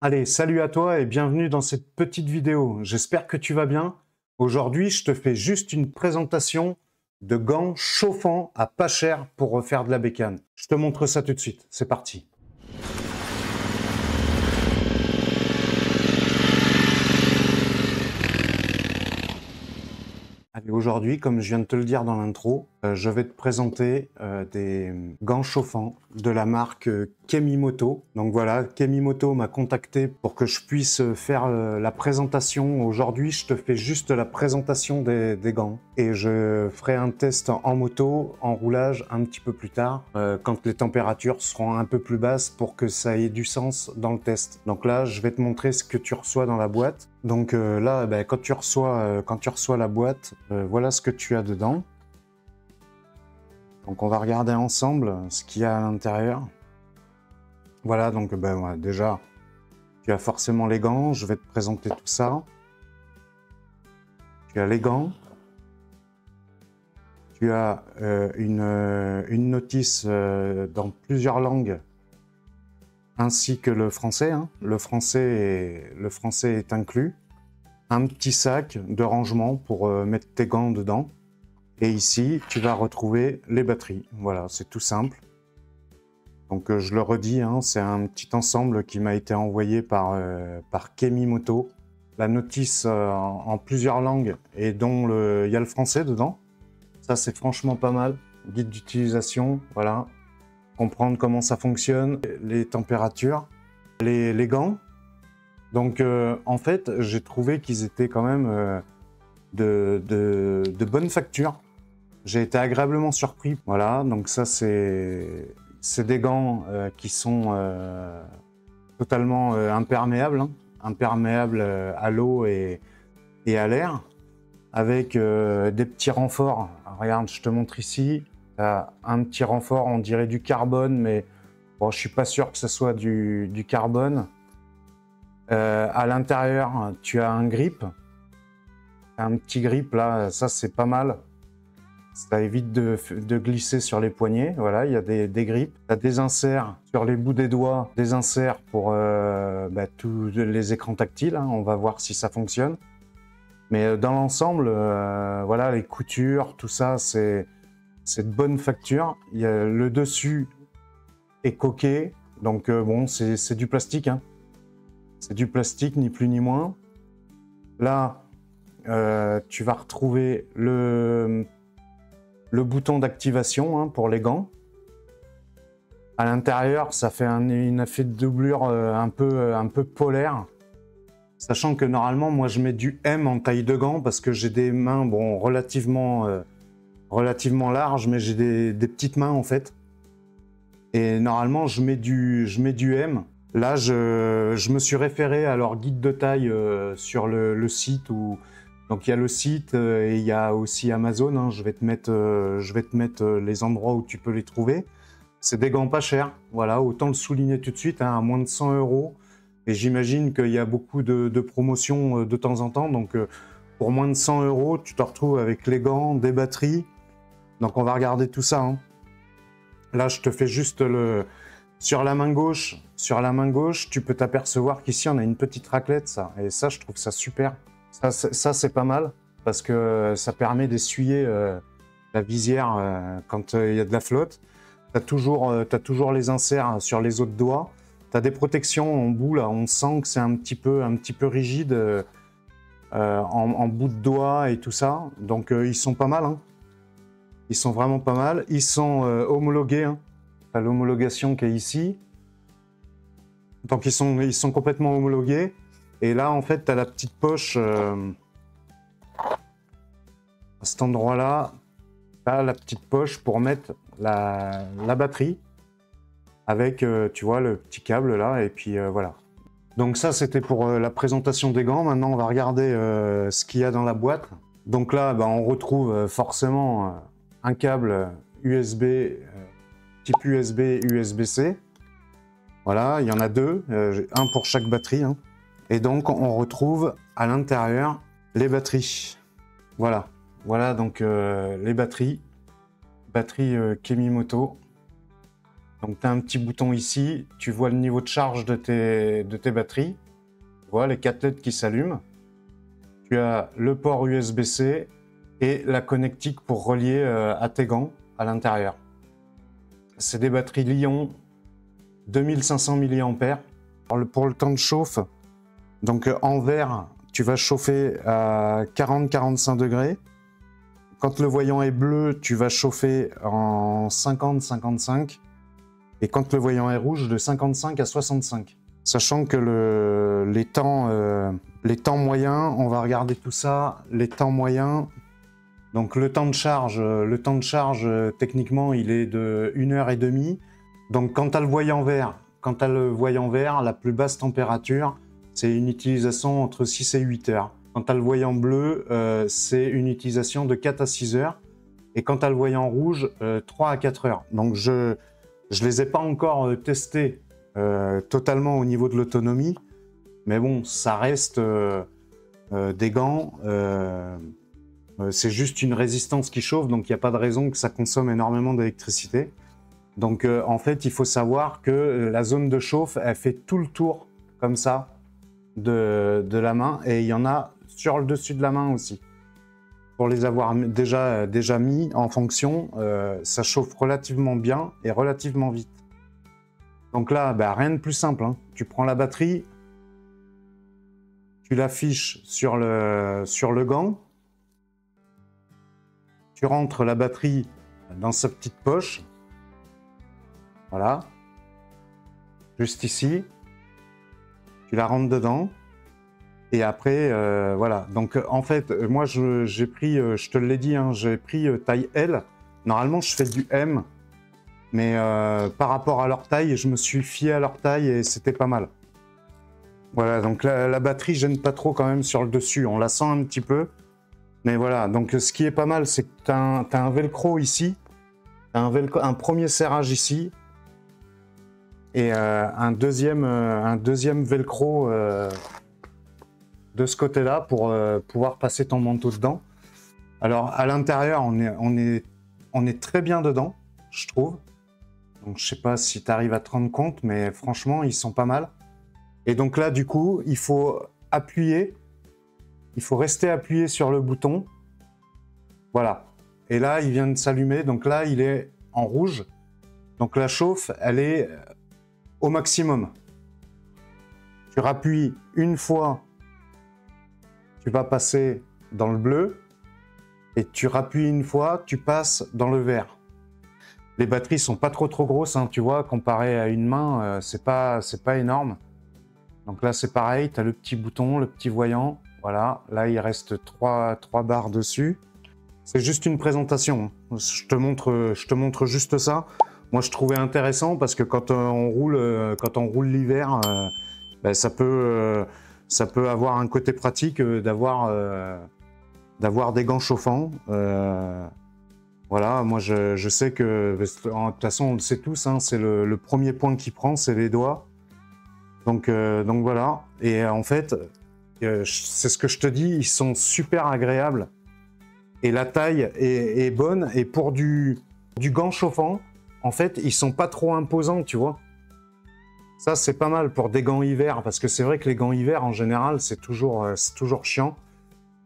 Allez, salut à toi et bienvenue dans cette petite vidéo. J'espère que tu vas bien. Aujourd'hui, je te fais juste une présentation de gants chauffants à pas cher pour refaire de la bécane. Je te montre ça tout de suite. C'est parti. Allez, aujourd'hui, comme je viens de te le dire dans l'intro, je vais te présenter des gants chauffants de la marque Kemimoto. Donc voilà, Kemimoto m'a contacté pour que je puisse faire la présentation. Aujourd'hui, je te fais juste la présentation des gants. Et je ferai un test en moto, en roulage, un petit peu plus tard, quand les températures seront un peu plus basses pour que ça ait du sens dans le test. Donc là, je vais te montrer ce que tu reçois dans la boîte. Donc là, quand tu reçois la boîte, voilà ce que tu as dedans. Donc on va regarder ensemble ce qu'il y a à l'intérieur. Voilà, donc ouais, déjà, tu as forcément les gants. Je vais te présenter tout ça. Tu as les gants. Tu as une notice dans plusieurs langues, ainsi que le français. Hein. Le français est inclus. Un petit sac de rangement pour mettre tes gants dedans. Et ici, tu vas retrouver les batteries. Voilà, c'est tout simple. Donc je le redis, hein, c'est un petit ensemble qui m'a été envoyé par Kemimoto. La notice en plusieurs langues et dont il y a le français dedans. Ça, c'est franchement pas mal. Guide d'utilisation, voilà. Comprendre comment ça fonctionne, les températures, les gants. Donc en fait, j'ai trouvé qu'ils étaient quand même de bonne facture. J'ai été agréablement surpris. Voilà, donc ça c'est des gants qui sont totalement imperméables, hein. Imperméables à l'eau et à l'air, avec des petits renforts. Alors, regarde, je te montre ici. Un petit renfort, on dirait du carbone, mais bon, je suis pas sûr que ce soit du carbone. À l'intérieur, tu as un grip. Un petit grip là, ça c'est pas mal. Ça évite de glisser sur les poignets. Voilà, il y a des grips. Tu as des inserts sur les bouts des doigts, des inserts pour tous les écrans tactiles. Hein. On va voir si ça fonctionne. Mais dans l'ensemble, voilà, les coutures, tout ça, c'est de bonne facture. Le dessus est coqué. Donc bon, c'est du plastique. Hein. C'est du plastique, ni plus ni moins. Là, tu vas retrouver le bouton d'activation hein, pour les gants. À l'intérieur, ça fait un effet de doublure un peu polaire. Sachant que normalement, moi, je mets du M en taille de gants parce que j'ai des mains bon, relativement larges, mais j'ai des petites mains en fait. Et normalement, je mets du M. Là, je me suis référé à leur guide de taille sur le site où... Donc il y a le site et il y a aussi Amazon. Hein. Je vais te mettre les endroits où tu peux les trouver. C'est des gants pas chers. Voilà, autant le souligner tout de suite, hein, à moins de 100 €. Et j'imagine qu'il y a beaucoup de promotions de temps en temps. Donc pour moins de 100 €, tu te retrouves avec les gants, des batteries. Donc on va regarder tout ça. Hein. Là, je te fais juste sur la main gauche, tu peux t'apercevoir qu'ici on a une petite raclette, ça. Et ça, je trouve ça super. Ça c'est pas mal parce que ça permet d'essuyer la visière quand il y a de la flotte. T'as toujours les inserts sur les autres doigts. T'as des protections en bout là, on sent que c'est un petit peu rigide en bout de doigt et tout ça. Donc ils sont pas mal. Hein. Ils sont vraiment pas mal. Ils sont homologués. Hein. T'as l'homologation qui est ici. Donc ils sont complètement homologués. Et là, en fait, tu as la petite poche à cet endroit-là. Tu as la petite poche pour mettre la batterie avec, tu vois, le petit câble là. Et puis voilà. Donc ça, c'était pour la présentation des gants. Maintenant, on va regarder ce qu'il y a dans la boîte. Donc là, on retrouve forcément un câble USB, type USB, USB-C. Voilà, il y en a deux, un pour chaque batterie. Hein. Et donc, on retrouve à l'intérieur les batteries. Voilà. Voilà donc les batteries. Batterie Kemimoto. Donc tu as un petit bouton ici, tu vois le niveau de charge de tes batteries. Tu vois les 4 LED qui s'allument. Tu as le port USB-C et la connectique pour relier à tes gants à l'intérieur. C'est des batteries Li-ion 2500 mAh. Pour le temps de chauffe, donc en vert, tu vas chauffer à 40-45 degrés. Quand le voyant est bleu, tu vas chauffer en 50-55. Et quand le voyant est rouge, de 55 à 65. Sachant que les temps moyens, on va regarder tout ça, les temps moyens. Donc le temps de charge, techniquement, il est de 1h30. Donc quand tu as le voyant vert, la plus basse température, c'est une utilisation entre 6 et 8 heures. Quand tu as le voyant bleu, c'est une utilisation de 4 à 6 heures. Et quand tu as le voyant rouge, 3 à 4 heures. Donc je ne les ai pas encore testés totalement au niveau de l'autonomie. Mais bon, ça reste des gants. C'est juste une résistance qui chauffe, donc il n'y a pas de raison que ça consomme énormément d'électricité. Donc en fait, il faut savoir que la zone de chauffe, elle fait tout le tour, comme ça, de la main. Et il y en a sur le dessus de la main aussi. Pour les avoir déjà mis en fonction, ça chauffe relativement bien et relativement vite. Donc là, bah, rien de plus simple, hein. Tu prends la batterie, tu l'affiches sur le gant, tu rentres la batterie dans sa petite poche, voilà, juste ici, tu la rentres dedans, et après, voilà. Donc en fait, moi j'ai pris, je te l'ai dit, hein, j'ai pris taille L. Normalement, je fais du M, mais par rapport à leur taille, je me suis fié à leur taille et c'était pas mal. Voilà, donc la batterie gêne pas trop quand même sur le dessus, on la sent un petit peu. Mais voilà, donc ce qui est pas mal, c'est que tu as un velcro ici, un premier serrage ici, et un deuxième velcro de ce côté-là pour pouvoir passer ton manteau dedans. Alors à l'intérieur, on est très bien dedans, je trouve. Donc je sais pas si tu arrives à te rendre compte, mais franchement, ils sont pas mal. Et donc là, du coup, il faut appuyer. Il faut rester appuyé sur le bouton. Voilà. Et là, il vient de s'allumer. Donc là, il est en rouge. Donc la chauffe, elle est au maximum. Tu rappuies une fois, tu vas passer dans le bleu. Et tu rappuies une fois, tu passes dans le vert. Les batteries sont pas trop grosses, hein, tu vois, comparé à une main, c'est pas énorme. Donc là, c'est pareil, tu as le petit bouton, le petit voyant. Voilà, là, il reste 3 barres dessus. C'est juste une présentation. Je te montre juste ça. Moi, je trouvais intéressant parce que quand on roule l'hiver, ben, ça peut avoir un côté pratique d'avoir des gants chauffants. Voilà, moi, je sais que, de toute façon, on le sait tous, hein, c'est le premier point qui prend, c'est les doigts. Donc voilà. Et en fait, c'est ce que je te dis, ils sont super agréables. Et la taille est bonne. Et pour du gant chauffant, en fait, ils sont pas trop imposants, tu vois. Ça, c'est pas mal pour des gants hiver. Parce que c'est vrai que les gants hiver, en général, c'est toujours chiant.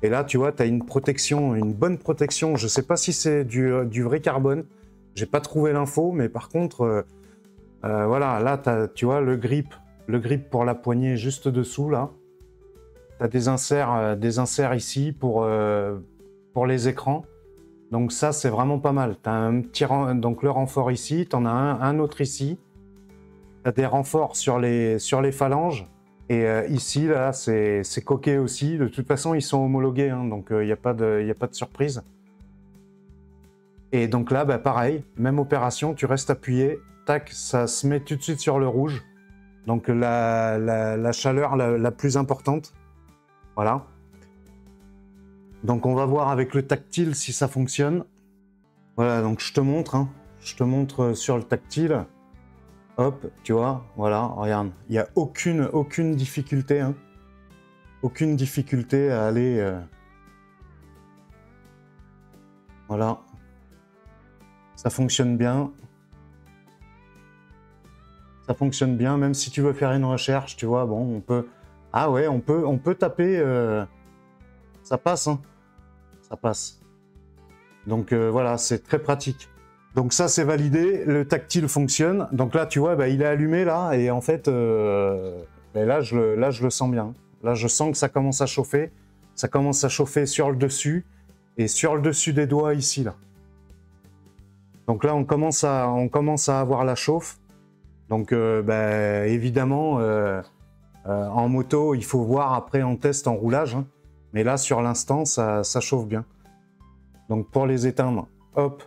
Et là, tu vois, tu as une protection, une bonne protection. Je sais pas si c'est du vrai carbone. J'ai pas trouvé l'info. Mais par contre, voilà, là, tu vois, le grip pour la poignée juste dessous, là. Tu as des inserts ici pour les écrans. Donc ça, c'est vraiment pas mal. Tu as un petit donc le renfort ici, tu en as un autre ici. Tu as des renforts sur les phalanges. Et ici, là, c'est coquet aussi. De toute façon, ils sont homologués, hein, donc il n'y a pas de surprise. Et donc là, bah, pareil, même opération, tu restes appuyé. Tac, ça se met tout de suite sur le rouge. Donc la chaleur la plus importante. Voilà. Donc on va voir avec le tactile si ça fonctionne. Voilà, donc je te montre. Hein. Je te montre sur le tactile. Hop, tu vois, voilà, regarde. Il n'y a aucune difficulté. Hein. Aucune difficulté à aller... Voilà. Ça fonctionne bien. Ça fonctionne bien, même si tu veux faire une recherche, tu vois, bon, on peut... Ah ouais, on peut taper... Ça passe, hein. Ça passe. Donc voilà, c'est très pratique. Donc ça, c'est validé, le tactile fonctionne. Donc là, tu vois, bah, il est allumé, là, et en fait, bah, là, je le sens bien. Là, je sens que ça commence à chauffer. Ça commence à chauffer sur le dessus, et sur le dessus des doigts, ici, là. Donc là, on commence à avoir la chauffe. Donc, bah, évidemment, en moto, il faut voir après en test, en roulage. Hein. Mais là, sur l'instant, ça chauffe bien. Donc, pour les éteindre, hop,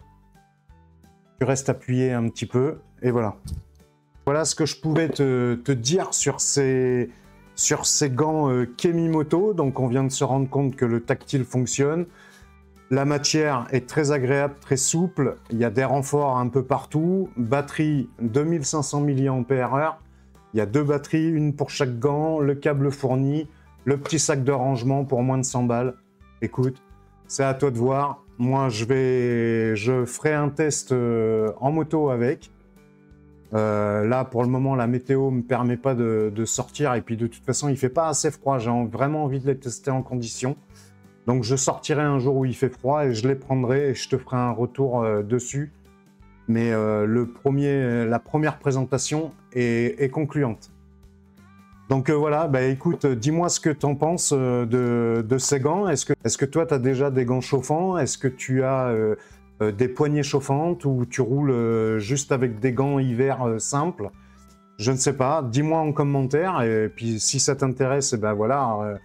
tu restes appuyé un petit peu, et voilà. Voilà ce que je pouvais te dire sur ces gants Kemimoto. Donc, on vient de se rendre compte que le tactile fonctionne. La matière est très agréable, très souple. Il y a des renforts un peu partout. Batterie 2500 mAh. Il y a 2 batteries, une pour chaque gant, le câble fourni, le petit sac de rangement pour moins de 100 balles. Écoute, c'est à toi de voir. Moi, je ferai un test en moto avec. Là, pour le moment, la météo ne me permet pas de sortir. Et puis, de toute façon, il ne fait pas assez froid. J'ai vraiment envie de les tester en condition. Donc, je sortirai un jour où il fait froid et je les prendrai et je te ferai un retour dessus. Mais la première présentation est concluante. Donc voilà, bah écoute, dis-moi ce que tu en penses de ces gants. Est-ce que toi, tu as déjà des gants chauffants? Est-ce que tu as des poignées chauffantes ou tu roules juste avec des gants hiver simples? Je ne sais pas. Dis-moi en commentaire. Et puis si ça t'intéresse, ben voilà,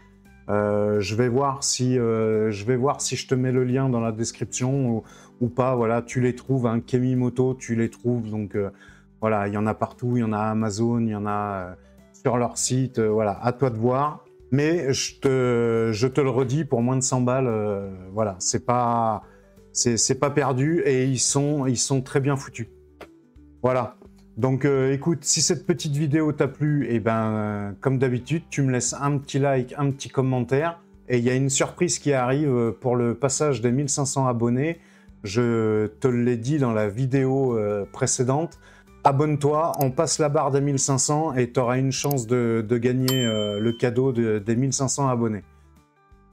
je vais voir si je te mets le lien dans la description ou pas. Voilà, tu les trouves, hein, Kemimoto, tu les trouves. Donc voilà, il y en a partout. Il y en a à Amazon, il y en a sur leur site. Voilà, à toi de voir. Mais je te le redis, pour moins de 100 balles, voilà, c'est pas perdu et ils sont très bien foutus. Voilà. Donc écoute, si cette petite vidéo t'a plu, et ben comme d'habitude, tu me laisses un petit like, un petit commentaire. Et il y a une surprise qui arrive pour le passage des 1500 abonnés. Je te l'ai dit dans la vidéo précédente. Abonne-toi, on passe la barre des 1500 et tu auras une chance de gagner le cadeau des 1500 abonnés.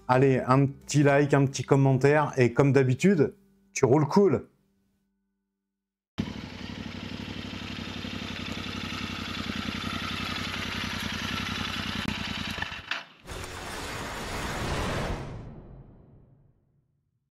Allez, un petit like, un petit commentaire et comme d'habitude, tu roules cool.